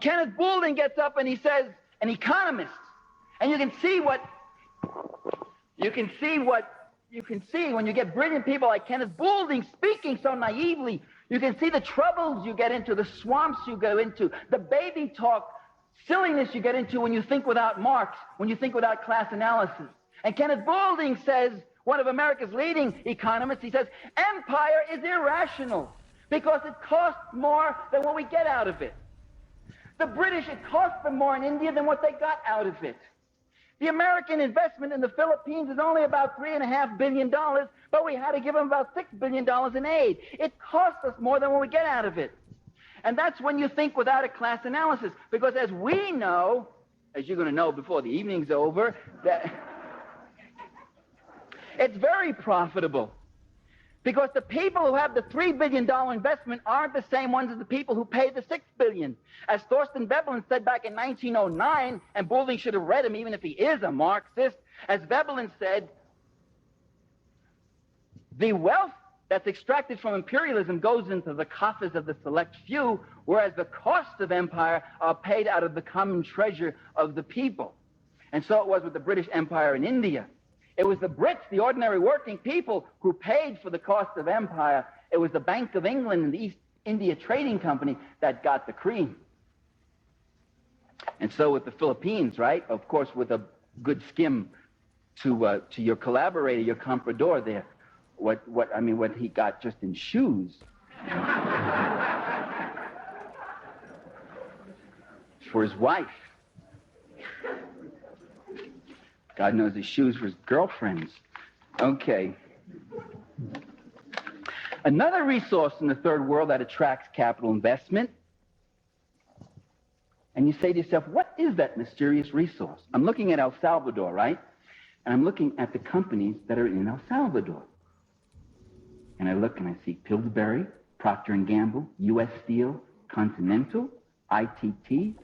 Kenneth Boulding gets up and he says, an economist, and you can see when you get brilliant people like Kenneth Boulding speaking so naively, you can see the troubles you get into, the swamps you go into, the baby talk, silliness you get into when you think without Marx, when you think without class analysis. And Kenneth Boulding says, one of America's leading economists, he says, empire is irrational because it costs more than what we get out of it. The British, it cost them more in India than what they got out of it. The American investment in the Philippines is only about $3.5 billion, but we had to give them about $6 billion in aid. It costs us more than what we get out of it. And that's when you think without a class analysis, because as we know, as you're going to know before the evening's over, that it's very profitable. Because the people who have the $3 billion investment aren't the same ones as the people who pay the $6 billion. As Thorsten Veblen said back in 1909, and Boulding should have read him even if he is a Marxist, as Veblen said, the wealth that's extracted from imperialism goes into the coffers of the select few, whereas the costs of empire are paid out of the common treasure of the people. And so it was with the British Empire in India. It was the Brits, the ordinary working people, who paid for the cost of empire. It was the Bank of England and the East India Trading Company that got the cream. And so with the Philippines, right, of course, with a good skim to your collaborator, your comprador there, what he got just in shoes for his wife. God knows his shoes for his girlfriends. Okay. Another resource in the third world that attracts capital investment. And you say to yourself, what is that mysterious resource? I'm looking at El Salvador, right? And I'm looking at the companies that are in El Salvador. And I look and I see Pillsbury, Procter & Gamble, U.S. Steel, Continental, ITT,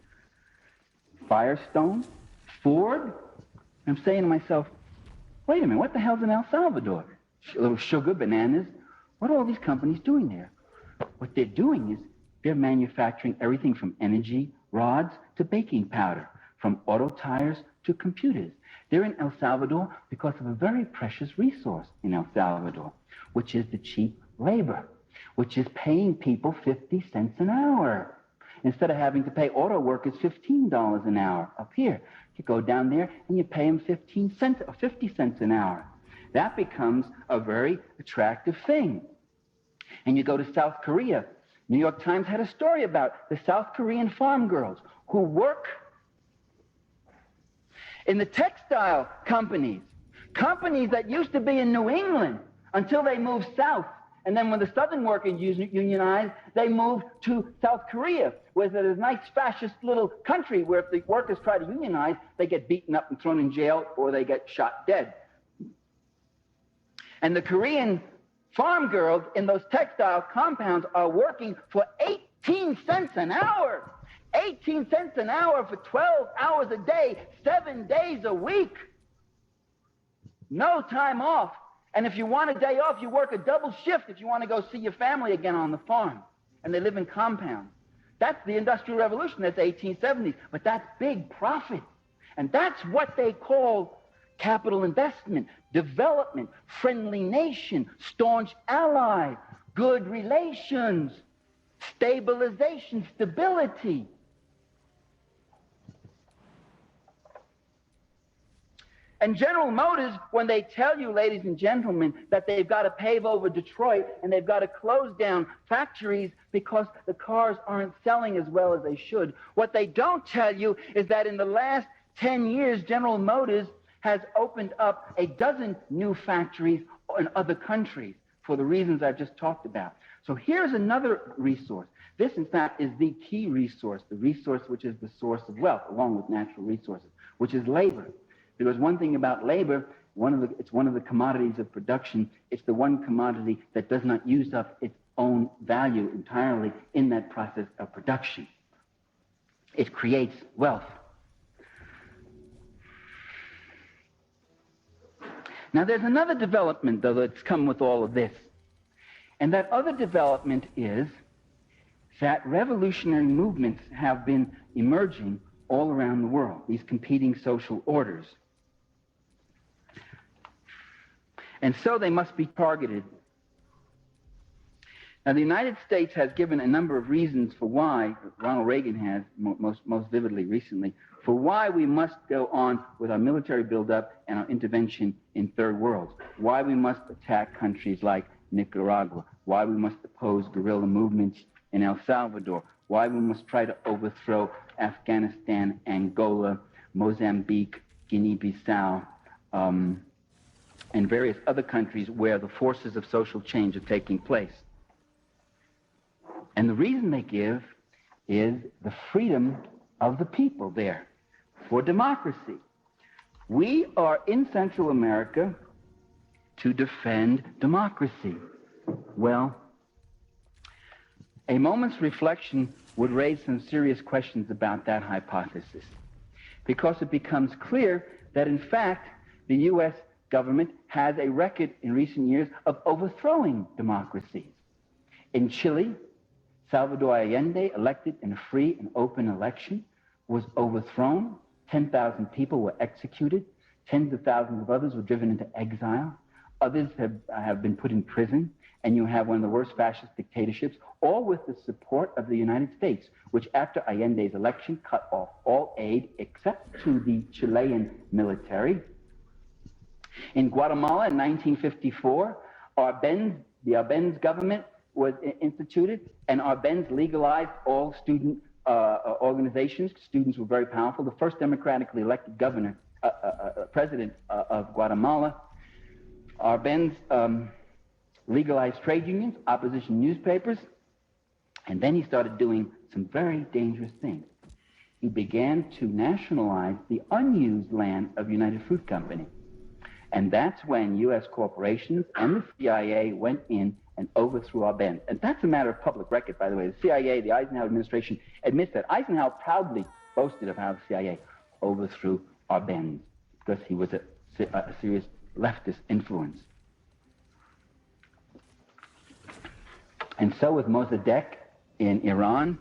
Firestone, Ford. I'm saying to myself, wait a minute, what the hell's in El Salvador? A little sugar, bananas. What are all these companies doing there? What they're doing is they're manufacturing everything from energy rods to baking powder, from auto tires to computers. They're in El Salvador because of a very precious resource in El Salvador, which is the cheap labor, which is paying people 50 cents an hour. Instead of having to pay auto workers $15 an hour up here, you go down there and you pay them 15 cents or 50 cents an hour. That becomes a very attractive thing. And you go to South Korea. New York Times had a story about the South Korean farm girls who work in the textile companies that used to be in New England until they moved south. And then when the Southern workers unionized, they moved to South Korea, where there's a nice fascist little country where if the workers try to unionize, they get beaten up and thrown in jail or they get shot dead. And the Korean farm girls in those textile compounds are working for 18 cents an hour. 18 cents an hour for 12 hours a day, 7 days a week. No time off. And if you want a day off, you work a double shift if you want to go see your family again on the farm. And they live in compounds. That's the Industrial Revolution. That's 1870s. But that's big profit. And that's what they call capital investment, development, friendly nation, staunch ally, good relations, stabilization, stability. And General Motors, when they tell you, ladies and gentlemen, that they've got to pave over Detroit and they've got to close down factories because the cars aren't selling as well as they should, what they don't tell you is that in the last 10 years, General Motors has opened up a dozen new factories in other countries for the reasons I've just talked about. So here's another resource. This, in fact, is the key resource, the resource which is the source of wealth, along with natural resources, which is labor. Because one thing about labor, it's one of the commodities of production. It's the one commodity that does not use up its own value entirely in that process of production. It creates wealth. Now, there's another development, though, that's come with all of this. And that other development is that revolutionary movements have been emerging all around the world, these competing social orders. And so they must be targeted. Now, the United States has given a number of reasons for why, Ronald Reagan has most vividly recently, for why we must go on with our military buildup and our intervention in third worlds, why we must attack countries like Nicaragua, why we must oppose guerrilla movements in El Salvador, why we must try to overthrow Afghanistan, Angola, Mozambique, Guinea-Bissau, and various other countries where the forces of social change are taking place. And the reason they give is the freedom of the people there for democracy. We are in Central America to defend democracy. Well, a moment's reflection would raise some serious questions about that hypothesis, because it becomes clear that, in fact, the U.S. government has a record in recent years of overthrowing democracies. In Chile, Salvador Allende, elected in a free and open election, was overthrown. 10,000 people were executed. Tens of thousands of others were driven into exile. Others have been put in prison. And you have one of the worst fascist dictatorships, all with the support of the United States, which after Allende's election cut off all aid except to the Chilean military. In Guatemala in 1954, the Arbenz government was instituted, and Arbenz legalized all student organizations. Students were very powerful. The first democratically elected president of Guatemala. Arbenz legalized trade unions, opposition newspapers, and then he started doing some very dangerous things. He began to nationalize the unused land of United Fruit Company. And that's when U.S. corporations and the CIA went in and overthrew Arbenz. And that's a matter of public record, by the way. The CIA, the Eisenhower administration, admits that. Eisenhower proudly boasted of how the CIA overthrew Arbenz because he was a serious leftist influence. And so with Mossadegh in Iran,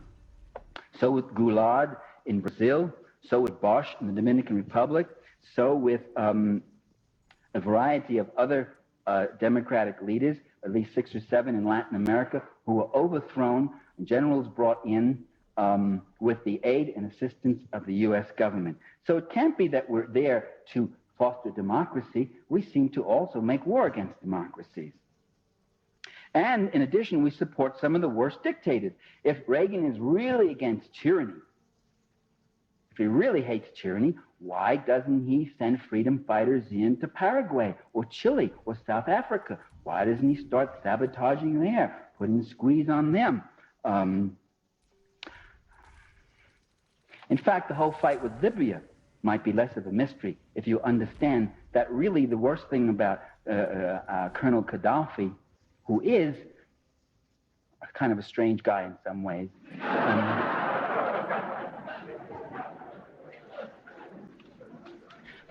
so with Goulad in Brazil, so with Bosch in the Dominican Republic, so with a variety of other democratic leaders, at least 6 or 7 in Latin America, who were overthrown, and generals brought in with the aid and assistance of the U.S. government. So it can't be that we're there to foster democracy. We seem to also make war against democracies. And in addition, we support some of the worst dictators. If Reagan is really against tyranny, if he really hates tyranny, why doesn't he send freedom fighters into Paraguay or Chile or South Africa? Why doesn't he start sabotaging there, putting a squeeze on them? In fact, the whole fight with Libya might be less of a mystery if you understand that really the worst thing about Colonel Gaddafi, who is kind of a strange guy in some ways,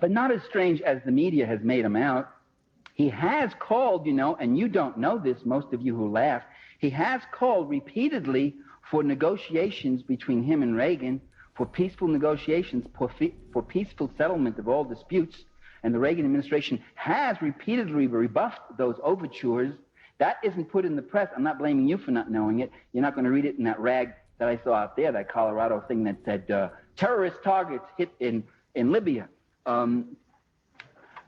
but not as strange as the media has made him out. He has called, and you don't know this, most of you who laugh, he has called repeatedly for negotiations between him and Reagan, for peaceful negotiations, for peaceful settlement of all disputes, and the Reagan administration has repeatedly rebuffed those overtures. That isn't put in the press. I'm not blaming you for not knowing it. You're not going to read it in that rag that I saw out there, that Colorado thing that said terrorist targets hit in Libya.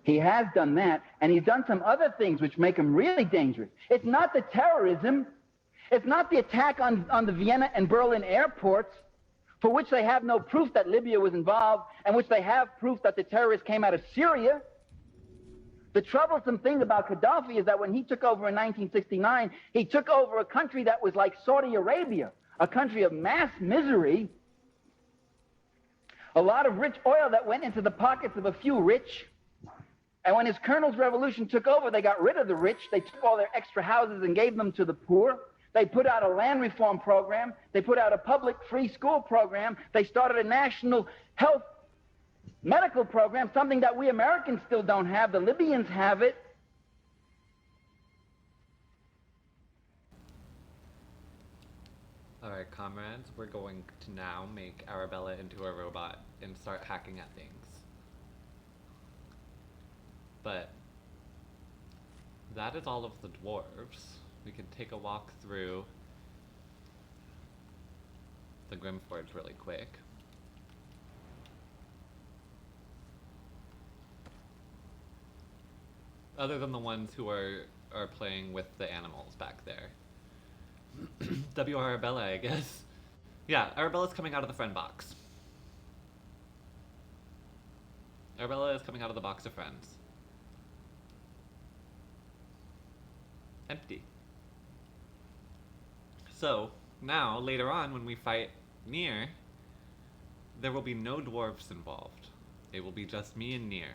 He has done that, and he's done some other things which make him really dangerous. It's not the terrorism. It's not the attack on the Vienna and Berlin airports, for which they have no proof that Libya was involved, and which they have proof that the terrorists came out of Syria. The troublesome thing about Gaddafi is that when he took over in 1969, he took over a country that was like Saudi Arabia, a country of mass misery, a lot of rich oil that went into the pockets of a few rich. And when his colonel's revolution took over, they got rid of the rich. They took all their extra houses and gave them to the poor. They put out a land reform program. They put out a public free school program. They started a national health medical program, something that we Americans still don't have. The Libyans have it. All Alright, comrades, we're going to now make Arabella into a robot and start hacking at things. But that is all of the dwarves. We can take a walk through the Grimforge really quick. Other than the ones who are playing with the animals back there. W. Arabella, I guess. Yeah, Arabella's coming out of the friend box. Arabella is coming out of the box of friends. Empty. So, now, later on, when we fight Nier, there will be no dwarves involved. It will be just me and Nier.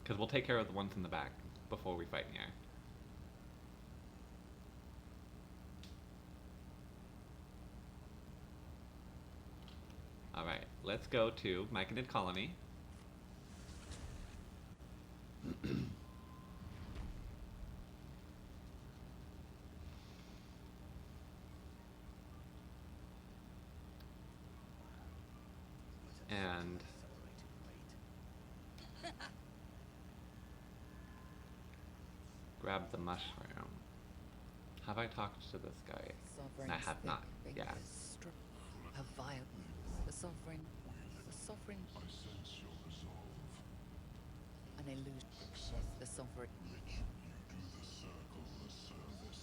Because we'll take care of the ones in the back before we fight Nier. Alright, let's go to Myconid Colony. And grab the mushroom. Have I talked to this guy? I have not. Yeah. The sovereign, I sense your resolve. an illusion, the sovereign. You do the circle a service.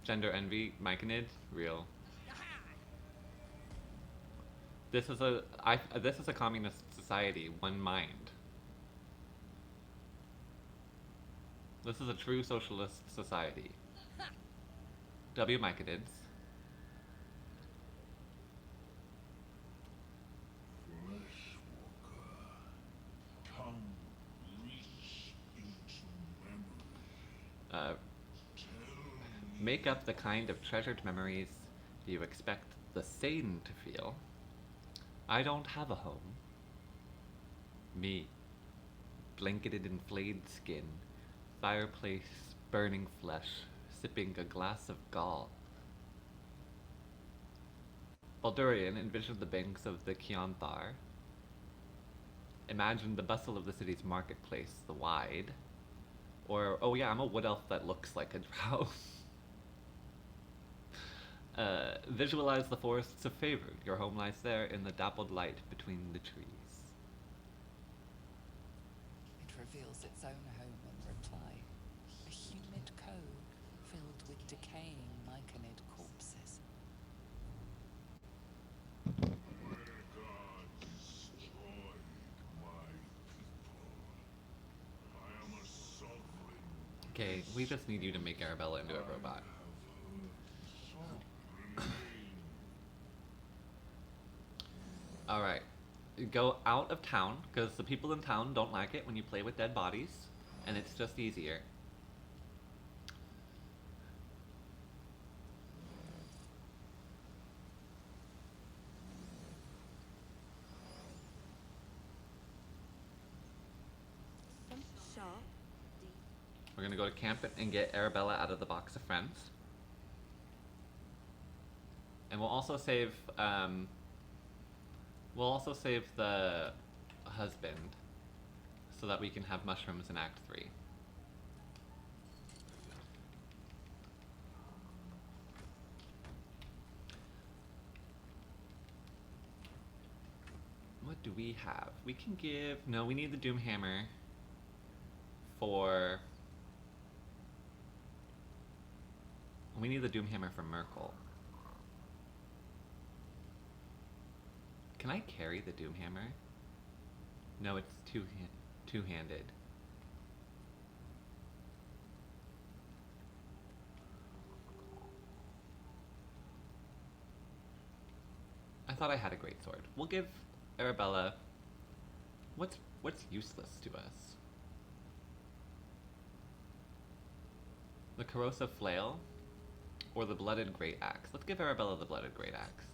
Gender envy, Myconid, real. This is a communist society, one mind. This is a true socialist society. W. Myconids. Fleshwalker, come reach into memory. Make up the kind of treasured memories you expect the sane to feel. I don't have a home. Me, blanketed in flayed skin, fireplace, burning flesh, sipping a glass of gall. Baldurian envisioned the banks of the Kionthar. Imagined the bustle of the city's marketplace, the wide. Or, oh yeah, I'm a wood elf that looks like a drow. Visualize the forests of favor. Your home lies there in the dappled light between the trees. It reveals its own home in reply. A humid cove filled with decaying Myconid corpses. Where God destroyed my people, I am a sovereign. Okay, we just need you to make Arabella into a robot. Alright. Go out of town, because the people in town don't like it when you play with dead bodies, and it's just easier. We're gonna go to camp and get Arabella out of the box of friends. And we'll also save the husband so that we can have mushrooms in Act 3. What do we have? We can give... No, we need the Doomhammer for... We need the Doomhammer for Merkel. Can I carry the Doomhammer? No, it's two-handed. I thought I had a great sword. We'll give Arabella... What's useless to us? The corrosive flail or the blooded great axe? Let's give Arabella the blooded great axe.